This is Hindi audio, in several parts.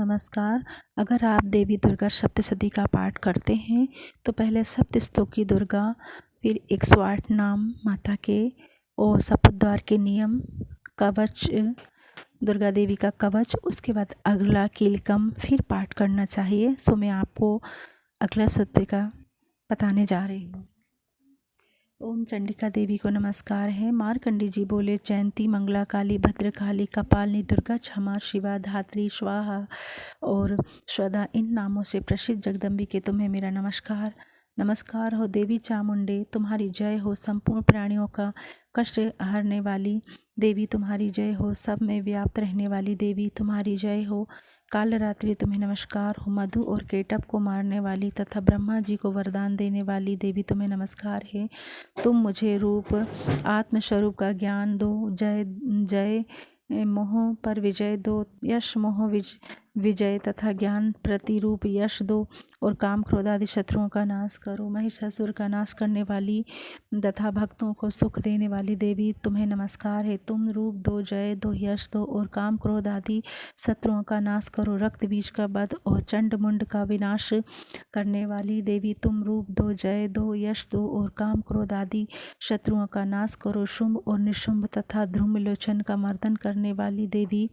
नमस्कार। अगर आप देवी दुर्गा सप्तशती का पाठ करते हैं तो पहले सप्तस्तोकी दुर्गा, फिर 108 नाम माता के और शपथद्वार के नियम, कवच, दुर्गा देवी का कवच, उसके बाद अगला कीलकम फिर पाठ करना चाहिए। सो मैं आपको अगला सत्य का बताने जा रही हूँ। ओम चंडिका देवी को नमस्कार है। मार्कंडी जी बोले, जयंती, मंगला, काली, भद्रकाली, कपालिनी, दुर्गा, क्षमा, शिवा, धात्री, स्वाहा और स्वदा, इन नामों से प्रसिद्ध जगदम्बिके तुम्हें मेरा नमस्कार। नमस्कार हो देवी चामुंडे, तुम्हारी जय हो। संपूर्ण प्राणियों का कष्ट हरने वाली देवी तुम्हारी जय हो। सब में व्याप्त रहने वाली देवी तुम्हारी जय हो। काल रात्रि तुम्हें नमस्कार हो। मधु और केटप को मारने वाली तथा ब्रह्मा जी को वरदान देने वाली देवी तुम्हें नमस्कार है। तुम मुझे रूप आत्मस्वरूप का ज्ञान दो। जय जय मोह पर विजय दो। यश मोह विजय तथा ज्ञान प्रतिरूप यश दो और काम क्रोध आदि शत्रुओं का नाश करो। महिषासुर का नाश करने वाली तथा भक्तों को सुख देने वाली देवी तुम्हें नमस्कार है। तुम रूप दो, जय दो, यश दो और काम क्रोध आदि शत्रुओं का नाश करो। रक्त बीज का वध और चंड मुंड का विनाश करने वाली देवी तुम रूप दो, जय दो, यश दो और काम क्रोध आदि शत्रुओं का नाश करो। शुंभ और निशुंभ तथा ध्रुमलोचन का मर्दन करने वाली देवी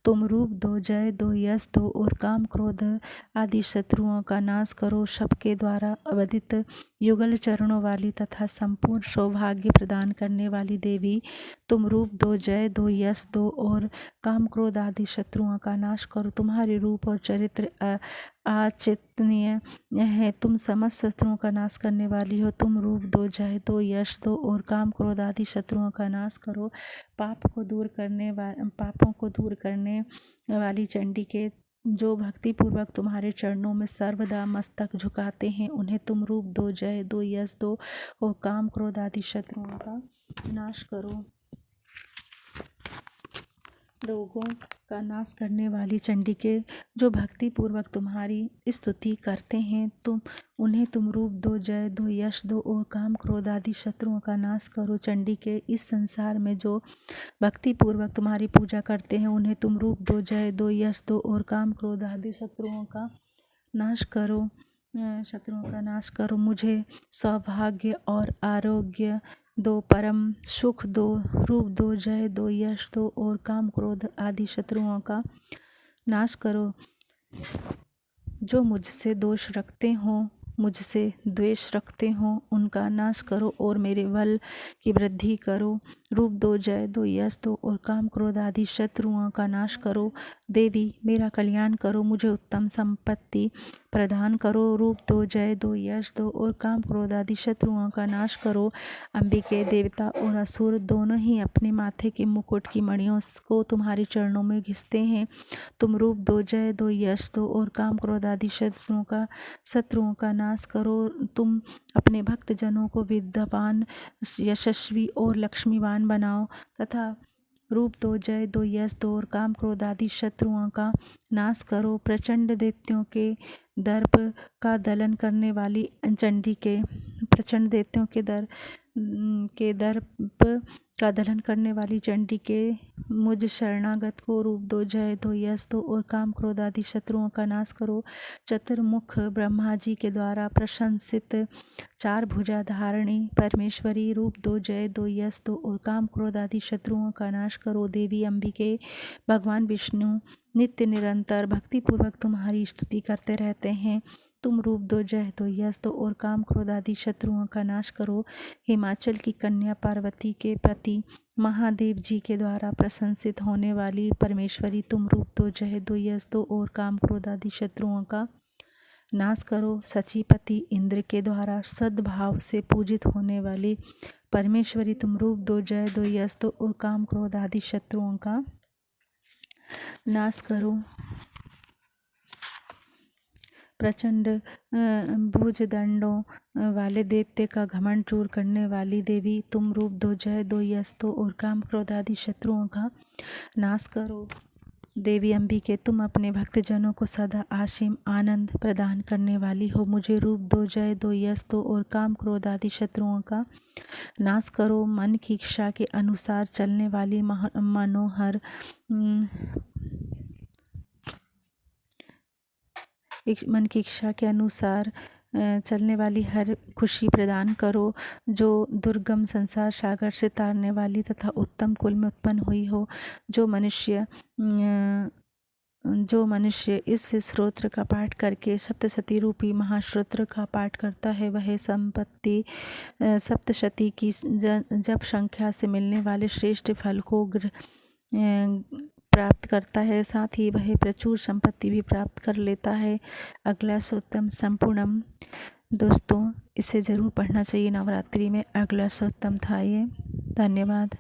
तुम रूप दो, जय दो, यश दो और काम क्रोध आदि शत्रुओं का नाश करो। सबके द्वारा अवधित युगल चरणों वाली तथा संपूर्ण सौभाग्य प्रदान करने वाली देवी तुम रूप दो, जय दो, यश दो और काम क्रोध आदि शत्रुओं का नाश करो। तुम्हारे रूप और चरित्र अचिंतनीय है। तुम समस्त शत्रुओं का नाश करने वाली हो। तुम रूप दो, जय दो, यश दो और काम क्रोध आदि शत्रुओं का नाश करो। पापों को दूर करने वाली चंडी के जो भक्ति पूर्वक तुम्हारे चरणों में सर्वदा मस्तक झुकाते हैं, उन्हें तुम रूप दो, जय दो, यश दो और काम क्रोध आदि शत्रुओं का नाश करो। रोगों का नाश करने वाली चंडी के जो भक्ति पूर्वक तुम्हारी स्तुति करते हैं, उन्हें तुम रूप दो, जय दो, यश दो और काम क्रोध आदि शत्रुओं का नाश करो। चंडी के इस संसार में जो भक्ति पूर्वक तुम्हारी पूजा करते हैं, उन्हें तुम रूप दो, जय दो, यश दो और काम क्रोध आदि शत्रुओं का नाश करो। मुझे सौभाग्य और आरोग्य दो, परम सुख दो, रूप दो, जय दो, यश दो और काम क्रोध आदि शत्रुओं का नाश करो। जो मुझसे दोष रखते हों, मुझसे द्वेष रखते हों, उनका नाश करो और मेरे बल की वृद्धि करो। रूप दो, जय दो, यश दो और काम क्रोध आदि शत्रुओं का नाश करो। देवी मेरा कल्याण करो, मुझे उत्तम संपत्ति प्रदान करो। रूप दो, जय दो, यश दो और काम क्रोध आदि शत्रुओं का नाश करो। अंबिके, देवता और असुर दोनों ही अपने माथे के मुकुट की मणियों को तुम्हारे चरणों में घिसते हैं। तुम रूप दो, जय दो, यश दो और काम क्रोध आदि शत्रुओं का नाश करो। तुम अपने भक्त जनों को विद्वान, यशस्वी और लक्ष्मीवान बनाओ तथा रूप दो, जय दो, यश दो और काम क्रोध आदि शत्रुओं का नाश करो। प्रचंड दैत्यों के दर्प का दलन करने वाली चंडी के प्रचंड दैत्यों के दर्प का दलन करने वाली चंडी के मुझ शरणागत को रूप दो, जय दो, यश दो और काम क्रोध आदि शत्रुओं का नाश करो। चतुर्मुख ब्रह्मा जी के द्वारा प्रशंसित चार भुजा धारणी परमेश्वरी, रूप दो, जय दो, यश दो और काम क्रोध आदि शत्रुओं का नाश करो। देवी अंबिके, भगवान विष्णु नित्य निरंतर भक्तिपूर्वक तुम्हारी स्तुति करते रहते हैं। तुम रूप दो, जय दो, यश दो और काम क्रोध आदि शत्रुओं का नाश करो। हिमाचल की कन्या पार्वती के प्रति महादेव जी के द्वारा प्रशंसित होने वाली परमेश्वरी, तुम रूप दो, जय दो, यश दो और काम क्रोध आदि शत्रुओं का नाश करो। सचीपति इंद्र के द्वारा सद्भाव से पूजित होने वाली परमेश्वरी, तुम रूप दो, जय दो, यश दो और काम क्रोध आदि शत्रुओं का नाश करो। प्रचंड भुजदंडों वाले दैत्य का घमंड चूर करने वाली देवी, तुम रूप दो, जय दो, यश दो और काम क्रोध आदि शत्रुओं का नाश करो। देवी अंबिके, तुम अपने भक्तजनों को सदा आसीम आनंद प्रदान करने वाली हो। मुझे रूप दो, जय दो, यश दो और काम क्रोध आदि शत्रुओं का नाश करो। मन की इच्छा के अनुसार चलने वाली मनोहर मन की इच्छा के अनुसार चलने वाली हर खुशी प्रदान करो, जो दुर्गम संसार सागर से तारने वाली तथा उत्तम कुल में उत्पन्न हुई हो। जो मनुष्य इस स्तोत्र का पाठ करके सप्तशती रूपी महास्तोत्र का पाठ करता है, वह संपत्ति सप्तशती की जप संख्या से मिलने वाले श्रेष्ठ फल को प्राप्त करता है। साथ ही वह प्रचुर संपत्ति भी प्राप्त कर लेता है। अगला सूक्तम संपूर्णम। दोस्तों, इसे ज़रूर पढ़ना चाहिए नवरात्रि में। अगला सूक्तम था ये। धन्यवाद।